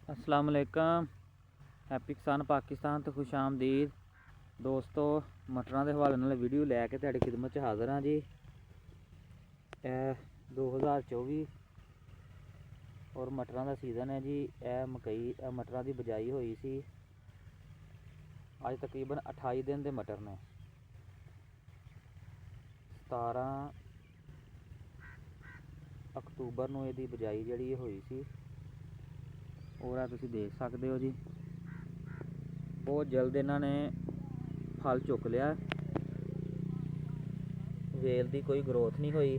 अस्सलाम वालेकुम। हैप्पी किसान पाकिस्तान तो खुश आमदीद दोस्तों। मटरां दे हवाले नाल वीडियो लैके तुहाडी खिदमत च हाज़र हाँ जी। 2024 और मटरां दा सीज़न है जी। मकई मटरां दी बजाई होई सी। अज तकरीबन 28 दिन दे मटर ने। 17 अक्तूबर नूं इहदी बजाई जिहड़ी होई सी और तुसीं देख सकते हो जी। बहुत जल्द इन्हां ने फल चुक लिया। वेल की कोई ग्रोथ नहीं हुई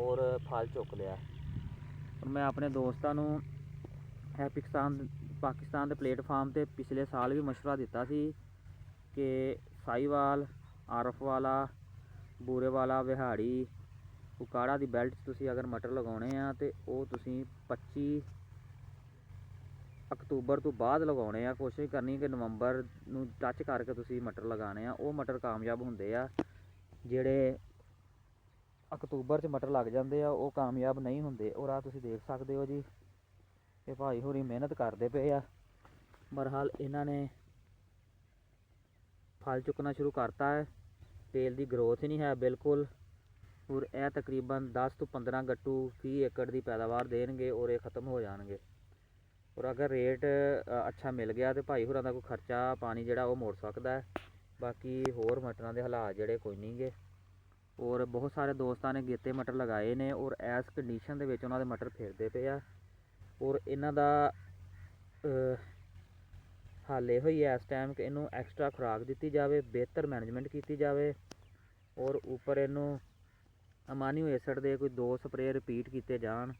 और फल चुक लिया। और मैं अपने दोस्तों नूं हैप्पी किसान पाकिस्तान के प्लेटफार्म पर पिछले साल भी मशवरा दिता सी कि साहीवाल, आरफ वाला, बूरे वाला, विहाड़ी, उकाड़ा की बैल्ट तुसीं अगर मटर लगाने आ तो वो तुसीं 25 अक्तूबर तो बाद लगाने आ। कोशिश करनी कि नवंबर नूं टच करके तुसीं मटर लगाने आ। वो मटर कामयाब होंदे आ। ਜਿਹੜੇ अक्तूबर च मटर लग जाते हैं वो कामयाब नहीं होंगे। और आ तुसीं देख सकते हो जी, ये भाई होरी मेहनत करते पे आ। बहरहाल इन्होंने फल चुकना शुरू करता है। तेल की ग्रोथ ही नहीं है बिल्कुल। और यह तकरीबन 10 तो 15 गट्टू फी एकड़ की पैदावार देंगे और ये ख़त्म हो जाएंगे। और अगर रेट अच्छा मिल गया तो भाई होरां दा कोई खर्चा पानी जिहड़ा वो मुड़ सकता है। बाकी होर मटरां दे हालात जिहड़े कोई नहीं गे। और बहुत सारे दोस्तों ने गेते मटर लगाए ने और इस कंडीशन दे विच उन्हां दे मटर फिरदे पे आ। और इन्हां दा हल इहो ही है इस टाइम कि इनू एक्सट्रा खुराक दी जाए, बेहतर मैनेजमेंट की जाए और उपर इनू अमानियो एसिड दे कोई 2 स्प्रे रिपीट किए जान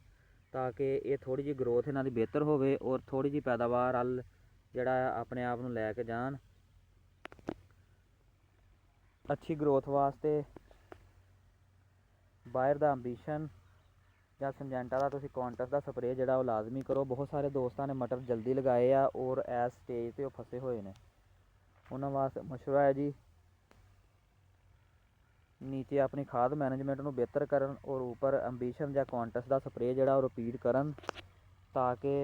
ताकि ये थोड़ी जी ग्रोथ इन्हां दी बेहतर होवे और थोड़ी जी पैदावार अल जिहड़ा अपने आप नूं लैके जान। अच्छी ग्रोथ वास्ते बायर दा अंबीशन या संजेंटा का तुसीं कॉन्टस का स्प्रे जिहड़ा वो लाजमी करो। बहुत सारे दोस्तों ने मटर जल्दी लगाए आ और इस स्टेज पर फसे हुए हैं। उन्होंने वास्ते मशवरा है जी, नीचे अपनी खाद मैनेजमेंट को बेहतर करन और ऊपर अंबीशन या कॉन्टस का स्प्रे जिहड़ा रिपीट करन ताकि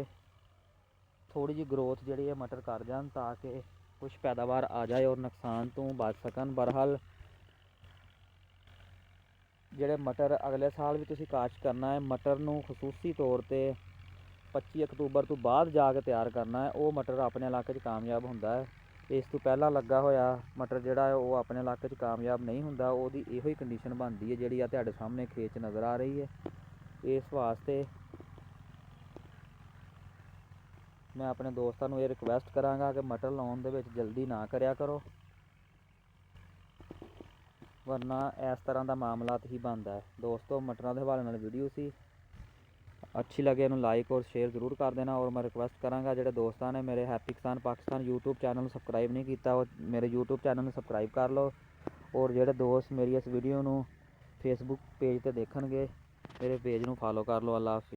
थोड़ी जी ग्रोथ जिहड़ी है मटर कर जान ताकि कुछ पैदावार आ जाए और नुकसान तो बच सकन। बहरहाल जिहड़े मटर अगले साल भी तुसीं काश्त करना है, मटर नूं खसूसी तौर पर 25 अक्तूबर तो बाद जाके तैयार करना है। वो मटर अपने इलाके कामयाब होंदा है। इस तो पहला लगा होया मटर जिहड़ा है वो अपने इलाके कामयाब नहीं होंदा। ओहदी इहो ही कंडीशन बनती है जिहड़ी तुहाडे सामने खेत नज़र आ रही है। इस वास्ते मैं अपने दोस्तों को यह रिक्वेस्ट कराँगा कि मटर लाउण दे विच जल्दी ना करया करो, वरना इस तरह का मामलात ही बनता है। दोस्तों मटरां दे हवाले नाल वीडियो सी, अच्छी लगे इन्हूं लाइक और शेयर जरूर कर देना। और मैं रिक्वेस्ट कराँगा जिहड़े दोस्तों ने मेरे हैप्पी किसान पाकिस्तान यूट्यूब चैनल सबसक्राइब नहीं किया वो मेरे यूट्यूब चैनल में सबसक्राइब कर लो। और जिहड़े दोस्त मेरी इस वीडियो नूं फेसबुक पेज पर देखणगे मेरे पेज नूं फॉलो कर लो। अल्लाह हाफिज़।